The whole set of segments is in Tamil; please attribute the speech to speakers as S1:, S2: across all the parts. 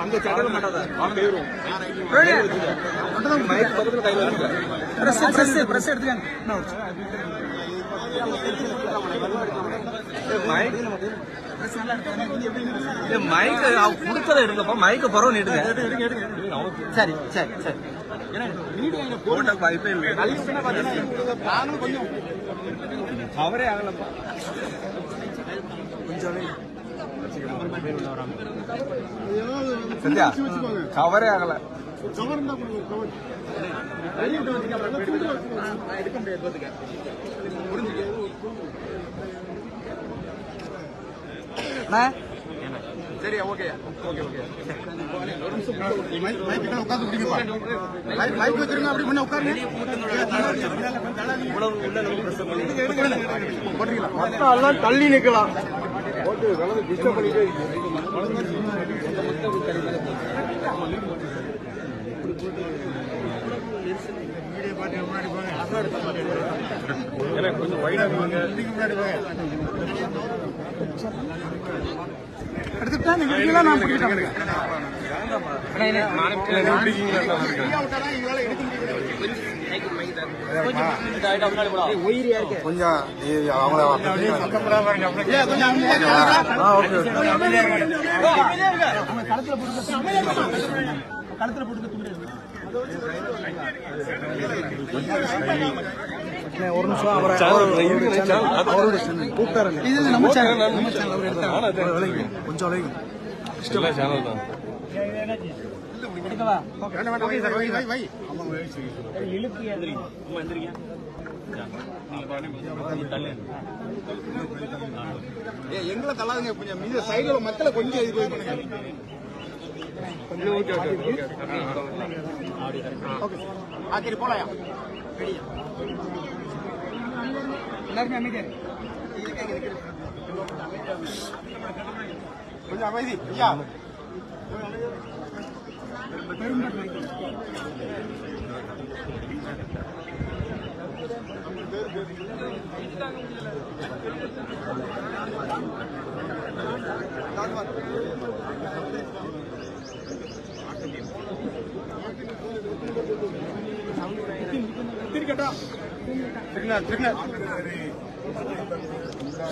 S1: அந்த சட்டல மாட்டாதா மைக் பக்கத்துல கையில இருக்கு பிரஸ் எடுத்துங்க மைக் கொடுத்தத எடுங்கப்பா மைக்க பரவ நீடுங்க சரி சரி சரி போட்டக்கு வாய்ப்பே இல்லை அவரே ஆகலப்பா சத்யா கவரே ஆகல சரி ஓகே ஓகே ஓகே உட்காந்து வச்சிருங்க அப்படி பண்ண உட்காருங்க எல்லாம் தள்ளி நிக்கலாம் போட்டு கலந்து டிஸ்டர்ப் பண்ணிட்டே கொஞ்சம் வைடா முன்னாடி எடுத்துட்டா நீங்க நான் பிடிச்சிட்டேன் கொஞ்சம் களத்துல போட்டு ஒரு நிமிஷம் கூப்பிட்டாரு இது நம்ம கொஞ்சம் சேனல் தான் எங்களை தள்ளாதுங்க கொஞ்சம் மீது சைடுல மக்களை கொஞ்சம் இது போலாம் எல்லாருமே அமைதியா கொஞ்சம் அமைதி ஐயா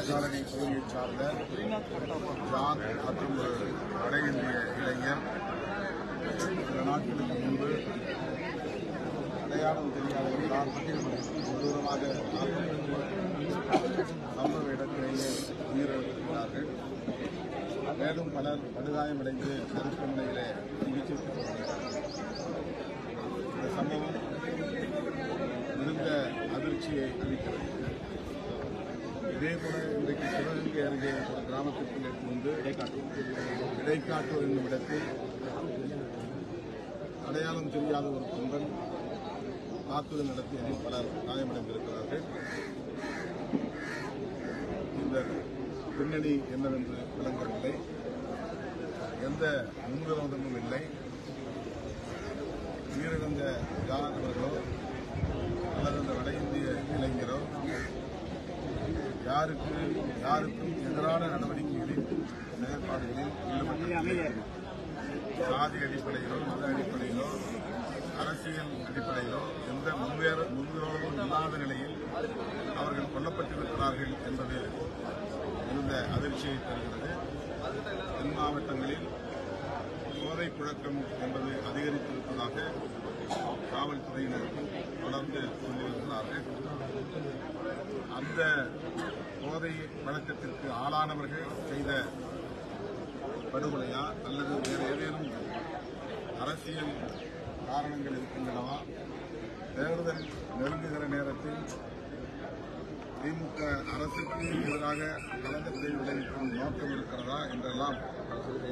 S2: காலனி பகுதியைச் சார்ந்த ஜான் மற்றும் வட இந்திய இளைஞர் சில நாட்களுக்கு முன்பு அடையாளம் தெரியாதவர்களால் கொடூரமாக சம்பவ இடத்திலேயே உயிரிழந்திருக்கிறார்கள். மேலும் பலர் படுகாயமடைந்து மருத்துவமனையிலே சிகிச்சைக்கப்பட்டுள்ளனர். இந்த சம்பவம் மிகுந்த அதிர்ச்சியை அளிக்கிறது. இதேபோல இன்றைக்கு சிவகங்கை அருகே ஒரு கிராமத்திற்கு முன்பு இடைக்காட்டூர் என்னும் இடத்தில் அடையாளம் தெரியாத ஒரு கும்பல் தாக்குதல் நடத்தியதில் பலர் காயமடைந்திருக்கிறார்கள். இந்த பின்னணி என்னவென்று விளங்கவில்லை. எந்த முன்விரோதமும் இல்லை. உயிரிழந்த ஜான் அவர்களோ அல்லது அந்த வட இந்திய இளைஞரோ யாருக்கும் எதிரான நடவடிக்கைகளில் செயற்பாடுகளில் ஈடுபட்டு சாதி அடிப்படையிலோ மத அடிப்படையிலோ அரசியல் அடிப்படையிலோ எந்த முன்விரோதமும் இல்லாத நிலையில் அவர்கள் கொல்லப்பட்டிருக்கிறார்கள் என்பது மிகுந்த அதிர்ச்சியை தருகிறது. தென் மாவட்டங்களில் போதை புழக்கம் என்பது அதிகரித்திருப்பதாக காவல்துறையினருக்கு தொடர்ந்து சொல்லியிருக்கிறார்கள். அந்த போதை பழக்கத்திற்கு ஆளானவர்கள் செய்த படுகொலையா அல்லது வேறு ஏதேனும் அரசியல் காரணங்கள் இருக்கின்றனவா? தேர்தல் நெருங்குகிற நேரத்தில் திமுக அரசுக்கு எதிராக களங்கத்தை விளைவிக்கும் நோக்கம் இருக்கிறதா என்றெல்லாம்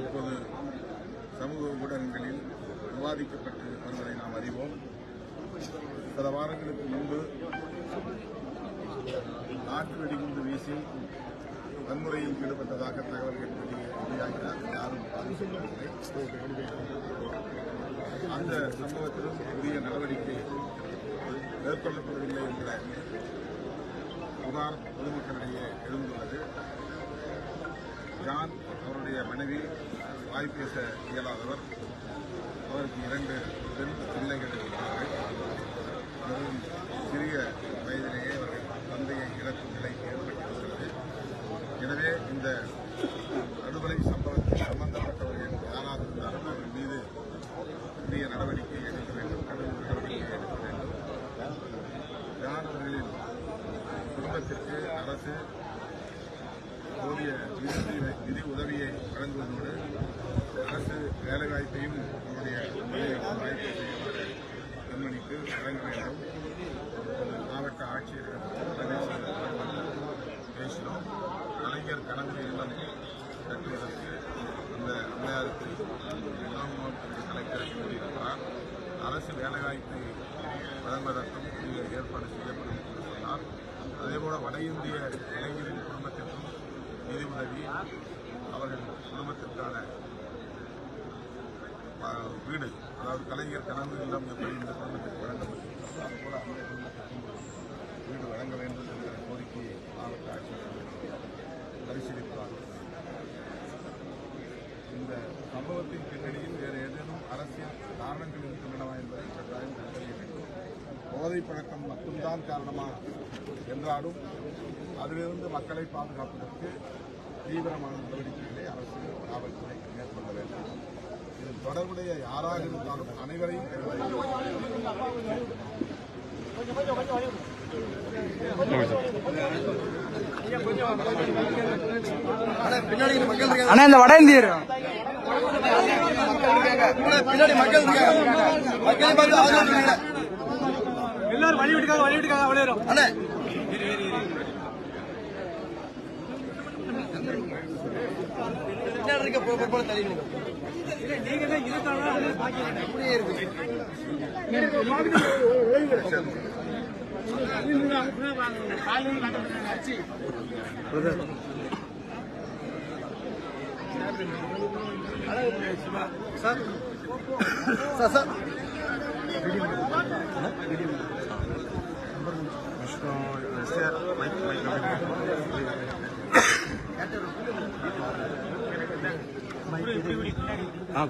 S2: இப்போது சமூக ஊடகங்களில் விவாதிக்கப்பட்டு வருவதை நாம் அறிவோம். சில வாரங்களுக்கு முன்பு நாட்டு வெடிகுண்டு வீசி வன்முறையில் ஈடுபட்டதாக தகவல்கள் வெளியாகினார். யாரும் பாதிக்கப்படவில்லை. அந்த சம்பவத்திலும் உரிய நடவடிக்கை மேற்கொள்ளப்படவில்லை என்ற புகார் பொதுமக்களிடையே எழுந்துள்ளது. ஜான் அவருடைய மனைவி வாய் பேச இயலாதவர். அவருக்கு 2 பெண் பிள்ளைகள் இருக்கிறார்கள். அதுவும் சிறிய வயதிலேயே அவர்கள் தந்தையை இழக்கும் நிலை ஏற்பட்டிருக்கிறது. எனவே இந்த படுகொலை சம்பவத்தில் சம்பந்தப்பட்டவர்கள் யாராக இருந்தாலும் அவர்கள் மீது உரிய நடவடிக்கை எடுக்க வேண்டும், கடும் நடவடிக்கை எடுக்க வேண்டும். ஜான் அவர்களின் குடும்பத்திற்கு அரசு போதிய நிதி உதவியை வழங்குவதோடு அரசு வேலைவாய்ப்பையும் நம்முடைய வாய்ப்பு செய்யுமாறு பெண்மணிக்கு வழங்க வேண்டும். மாவட்ட ஆட்சியரிடம் பேசினோம். கலைஞர் கனவு இல்லம் கட்டுவதற்கு அந்த அம்மையாருக்கு கலெக்டர் கூறியிருக்கிறார். அரசு வேலைவாய்ப்பை வழங்குவதற்கும் ஏற்பாடு செய்யப்படும் என்று சொன்னார். அதேபோல வட இந்திய இளைஞரின் குடும்பத்திற்கும் நிதி உதவி, அவர்கள் குடும்பத்திற்கான வீடு, அதாவது கலைஞர் கனவு இல்லம் எப்படி இந்த குடும்பத்திற்கு வழங்கப்பட்டிருக்கிறதோ அதுபோல அந்த குடும்பத்திற்கும் வீடு வழங்க வேண்டும் என்ற கோரிக்கையை மாவட்ட ஆட்சியர் பரிசீலிப்பார்கள். இந்த சம்பவத்தின் பின்னணியில் வேறு ஏதேனும் அரசியல் காரணங்கள் இருக்கின்றனவா என்பதை கட்டாயம் கண்டறிய வேண்டும். போதை பழக்கம் மட்டும்தான் காரணமா என்றாலும் அதிலிருந்து மக்களை பாதுகாப்பதற்கு தீவிரமான நடவடிக்கைகளை அரசு காவல்துறை மேற்கொள்ள வேண்டும். இதில் தொடர்புடைய யாராக இருந்தாலும் அனைவரையும்
S3: அண்ணா இந்த வட இந்தியர் எல்லாரும் வழி விட்டுக்காக விளையாடும். அண்ணே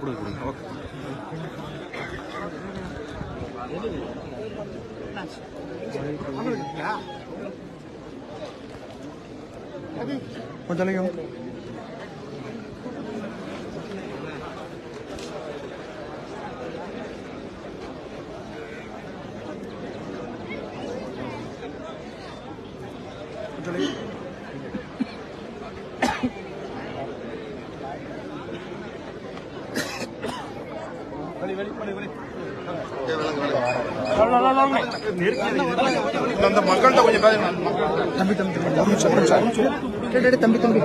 S1: கொடுங்க. ஓகே.
S3: கொஞ்சம்
S2: அந்த மக்கள்கிட்ட கொஞ்சம்
S3: தம்பி தம்பி தம்பி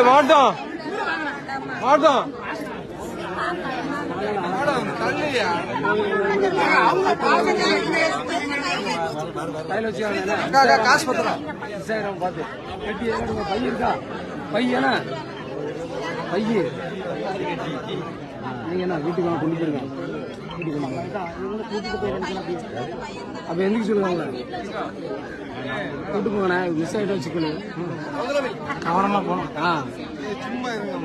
S3: மாட்டோம் மாட்டோம் காசு பத்திரம் பார்த்து பைய இருக்கா பையனா பைய நீங்க என்ன வீட்டுக்கு வாங்க கொண்டு போயிருங்க அப்ப எந்திரிக்க சொல்லுவாங்க கூட்டு போங்கண்ணே மிஸ் ஆகிட்டு வச்சுக்கணும் கவனமா போகணும்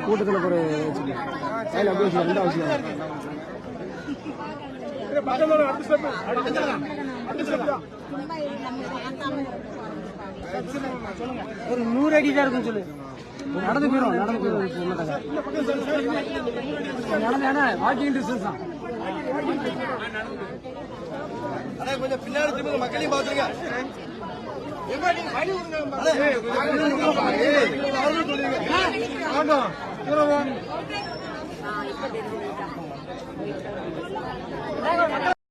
S3: கூட்டத்தில் போற வச்சுக்கணும் கையில் அப்படியே வச்சு ரெண்டா வச்சுக்கலாம் ஒரு 100 அடி தான் இருக்குன்னு சொல்லு. நடந்து போயிடும் நடந்து வாக்கிங் டிஸ்டன்ஸ் தான்.
S1: கொஞ்சம் பின்னாடி திரும்ப மக்களையும் பாத்துருங்க.
S3: ஆமா